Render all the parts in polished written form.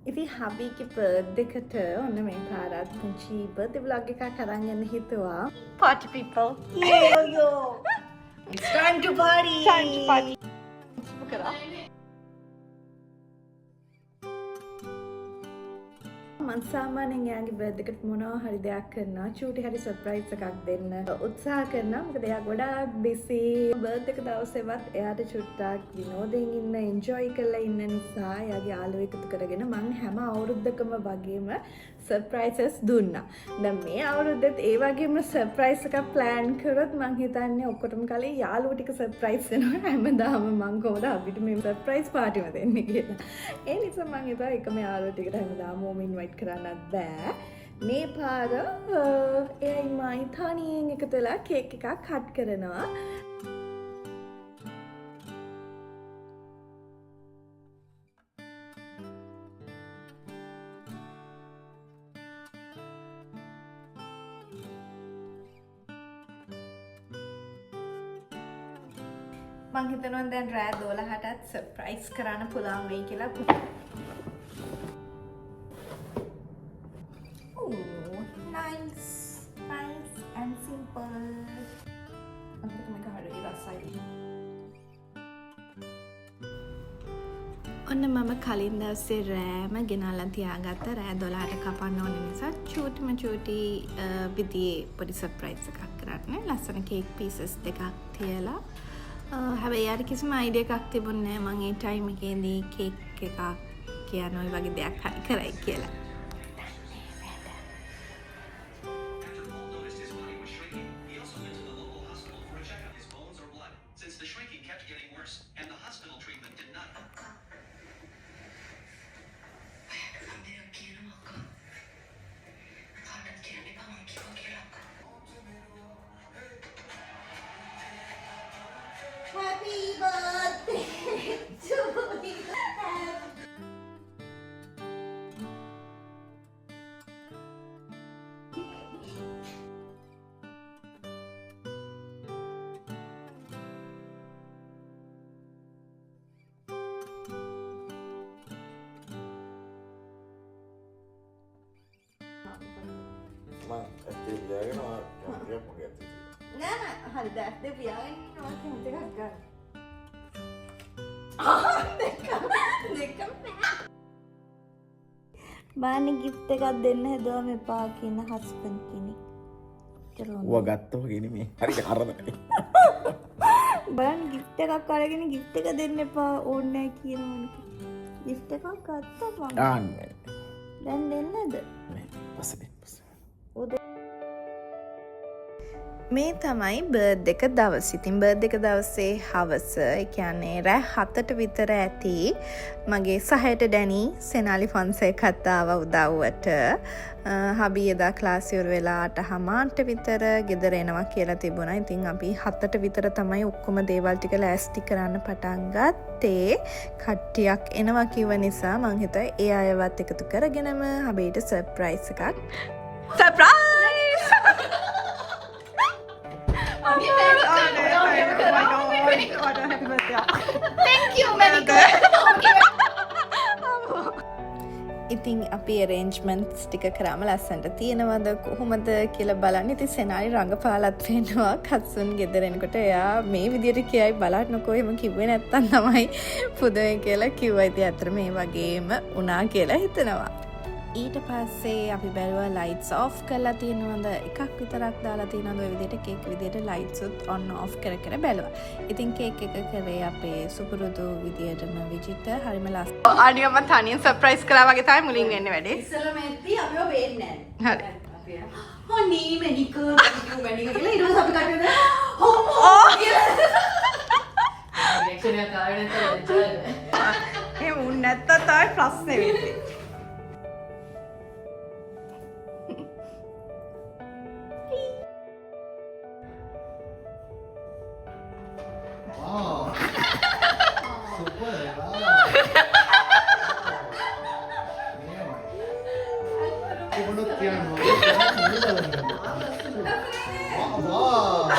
ඉතින් හබීගේ බර්ත්ඩේ එකට ඔන්න මේ පාරත් පුංචි බර්ත්ඩේ vlog එකක් අරන් යන්න හිතුවා. Party people. Yo yo. It's time to party. Time to party. කරා. මං සාමාන්‍යයෙන් යාගේ බර්ත්ඩේ එකට මොනවා හරි දෙයක් කරනවා. චූටි හරි සර්ප්‍රයිස් එකක් දෙන්න උත්සාහ කරනවා. මොකද එයා ගොඩාක් බිසි. බර්ත්ඩේ එක දවසේවත් එයාට චුට්ටක් විනෝදයෙන් ඉන්න එන්ජොයි කරලා ඉන්න නිසා එයාගේ යාළුවෝ එකතු කරගෙන මං හැම අවුරුද්දකම වගේම සර්ප්‍රයිසස් දුන්නා. දැන් මේ අවුරුද්දෙත් ඒ වගේම සර්ප්‍රයිස් එකක් ප්ලෑන් කරොත් මං හිතන්නේ ඔක්කොටම කලින් යාළුවෝ ටික සර්ප්‍රයිස් වෙනවා. හැමදාම මං කොහොමද අපිට මේ සර්ප්‍රයිස් පාටිම දෙන්නේ කියලා. ඒ නිසා මං හිතුවා එකම යාළුවෝ ටිකට හැමදාම ඕම ඉන්වයිට් කරන්නත් බෑ. මේ පාර එයයි මයි තනියෙන් එකතු වෙලා කේක් එකක් කට් කරනවා. මං හිතනවා දැන් රෑ 12ටත් සර්ප්‍රයිස් කරන්න පුළුවන් වෙයි කියලා. Nice and simple. අපිට මේක හරියට රසයි. ඔන්න මම කලින් දවසේ රෑම ගෙනල්ලා තියාගත්ත රෑ 12ට කපන්න ඕන නිසා චූටි විදියේ පොඩි සර්ප්‍රයිස් එකක් කරන්න. ලස්සන කේක් පීසස් දෙකක් තියලා. හැබැයි යාර කිසිම අයිඩියා එකක් තිබුණේ නැහැ මම ඒ ටයිම් එකේදී කේක් එකක් කියන ඔය වගේ දෙයක් හරි කරයි කියලා. Happy birthday to you. Nggak, hari dah dia biarin orang yang jaga. බානි ගිෆ්ට් එකක් දෙන්න හැදුවා මේ පා කියන හස්බන්ඩ් කෙනෙක්. ඌව ගත්තෝ ගෙනි මේ. හරියට කරදරයි. බානි ගිෆ්ට් එකක් අරගෙන ගිෆ්ට් එක දෙන්න එපා ඕනේ නැහැ කියනවනේ. ගිෆ්ට් එකක් ගත්තා මම. ආන්නේ. දැන් දෙන්නද? පස්සේ. මේ තමයි බර්ත්ඩේ එක දවස්. ඉතින් බර්ත්ඩේ එක දවසේ හවස, ඒ කියන්නේ රෑ 7ට විතර ඇති. මගේ සහයට ඩැනි සෙනාලි ෆොන්සේකාත් ආවා උදව්වට. හබි එදා ක්ලාස් ඉවර වෙලා 8:00ට විතර ගෙදර එනවා කියලා තිබුණා. ඉතින් අපි 7ට විතර තමයි ඔක්කොම දේවල් ටික ලෑස්ති කරන්න පටන් ගත්තේ. කට්ටියක් එනවා කිව්ව නිසා මං හිතුවා ඒ අයවත් එකතු කරගෙනම හබිට සර්ප්‍රයිස් එකක්. සර්ප්‍රයිස්! Thank you, Monica. ඉතින් අපි arrangements ටික කරාම ලස්සනට තියෙනවද කොහොමද කියලා බලන්න. ඉතින් සෙනාලි රංගපාලත් වෙනවා. කත්සුන් ගෙදර එනකොට එයා මේ විදියට කියයි බලන්නකෝ එහෙම කිව්වේ නැත්තම් තමයි පුදුමයි කියලා කිව්වා. ඉතින් අතර මේ වගේම වුණා කියලා හිතනවා. ඊට පස්සේ අපි බැලුවා ලයිට්ස් ඔෆ් කරලා තියෙනවද එකක් විතරක් දාලා තියෙනවද ඔය විදිහට කේක් විදිහට ලයිට්ස් උත් ඔන් ඔෆ් කර බැලුවා. ඉතින් කේක් එක කරේ අපේ සුපුරුදු විදිහටම විජිත හරිම ලස්සන. ආනියම තනියෙන් සර්ප්‍රයිස් කරා වගේ තමයි මුලින් වෙන්නේ වැඩේ. ඉස්සෙල්ලාම එද්දි අපිව වෙන්නේ හරි. නැහැ. හොනී මැනික මැනික කියලා ඊට පස්සේ අපි කට්ටිය හොමෝ රියැක්ෂන් එකක් ආවේ නැත්නම් ඒ උන් නැත්තම් තමයි ප්‍රශ්නේ වෙන්නේ. Wow. Super. Wow. Wow.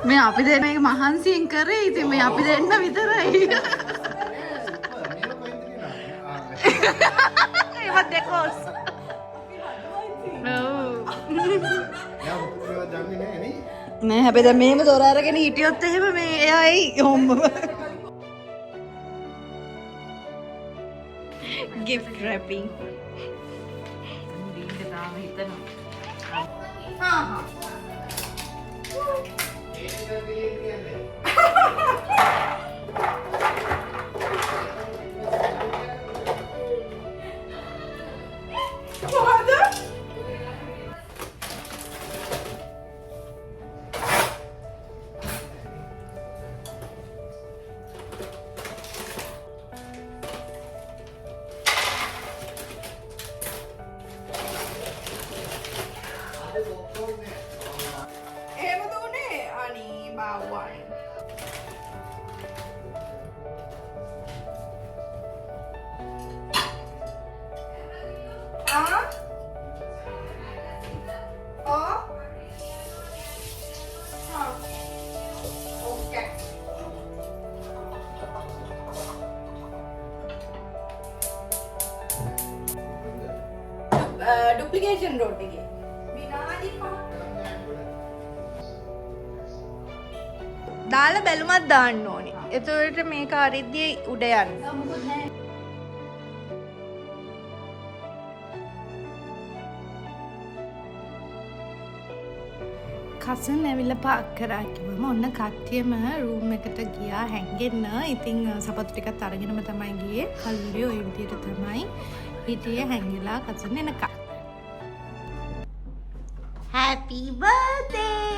මේ අපි දෙන්න එක මහන්සියෙන් කරේ. ඉතින් මේ අපි දෙන්න විතරයි. නෑ හැබැයි දැන් මෙහෙම දොර අරගෙන හිටියොත් එහෙම මේ එයා එයි හොම්බම. gift wrapping. එහෙම දුන්නේ අනේ බවයි. ඩුප්ලිකේෂන් රෝඩ් එකේ විනාඩි 5 දාලා බැලුමක් දාන්න ඕනේ. එතකොට මේක අරිද්දී උඩ යන්න. කසන් ඇවිල්ලා පාක් කරා කිව්වම ඔන්න කට්ටියම රූම් එකට ගියා හැංගෙන්න. ඉතින් සපත්තු ටිකත් අරගෙනම තමයි ගියේ. කල්විඩියෝ ඒ විදිහට තමයි හිටියේ හැංගිලා කසන් එනකම්. Happy birthday!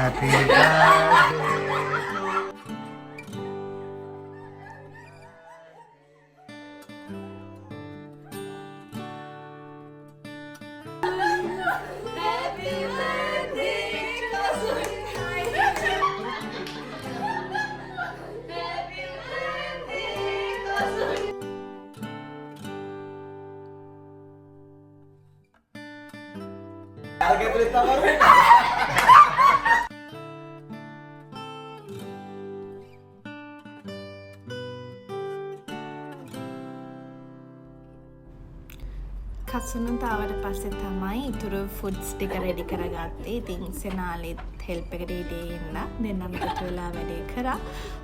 Happy birthday. කසුනුත් ආවට පස්සේ තමයි ඉතුරු ෆුඩ්ස් ටික රෙඩි කරගත්තේ. ඉතින් සෙනාලිත් හෙල්ප් එකට ඉදී ඉන්න දෙන්නම එකතු වෙලා වැඩේ කරා.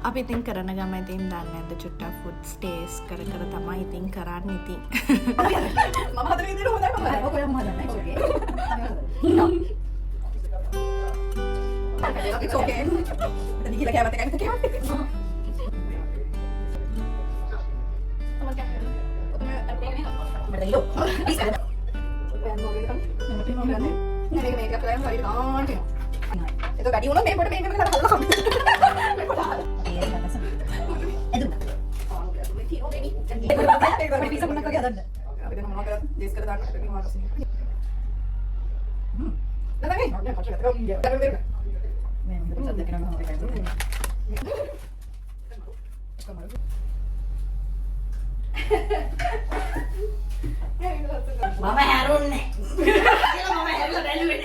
අපි ඉතින් කරන ගම ඉතින් දන්නේ නැද්ද චුට්ටක් ෆුඩ්ස් ටේස්ට් කර තමයි ඉතින් කරන්නේ ඉතින්. මම හදන විදිහට හොඳයි මම. ඔක ඔයම හදන්නේ. ඕකේ. It's okay. Tadi gila kayak mati kan kayak. Itu tadi udah main pada main kan hal lah. Bisa menang kegiatan. Tapi dia ngomong ke dia sekedar ada di mana sini. Datang ni. Ya, kacau kacau dia. Datang dia. Memang kita bisa kena ngomong kayak gitu. Mama Harun nih. Mama Harun udah dulu nih.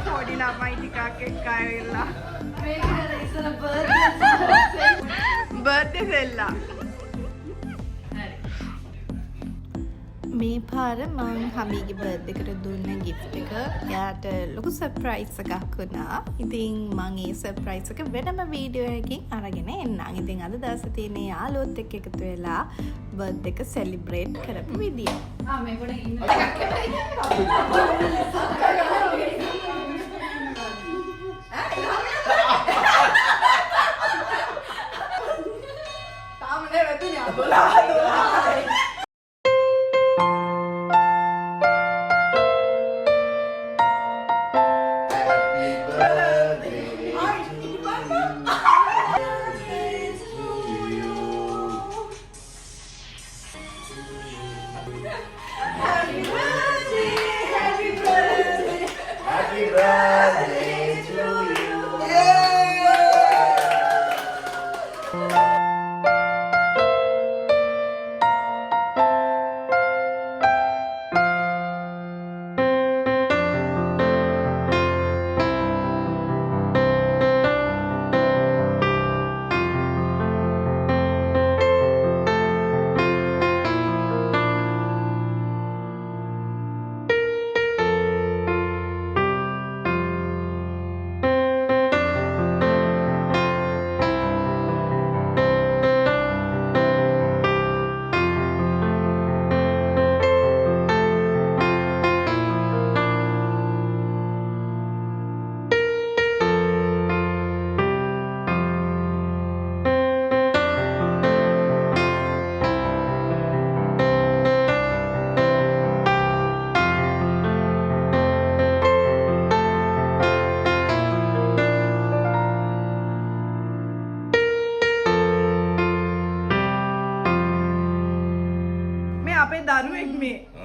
පොඩි ළමයි ටිකක් එක්ක ආවිල්ලා birthday සෙල්ලා මේ පාර මං හමීගේ birthday එකට දුන්න gift එක එයාට ලොකු සර්ප්‍රයිස් එකක් වුණා. ඉතින් මං ඒ සර්ප්‍රයිස් එක වෙනම වීඩියෝ එකකින් අරගෙන එන්නම්. ඉතින් අද දවසේ තියෙන යාළුවොත් එක්ක එකතු වෙලා බර්ත්ඩේ එක සෙලිබ්‍රේට් කරපු විදිය. මේ කොට ඉන්න. Bola. Happy birthday to you. मैं आपे दारू एक में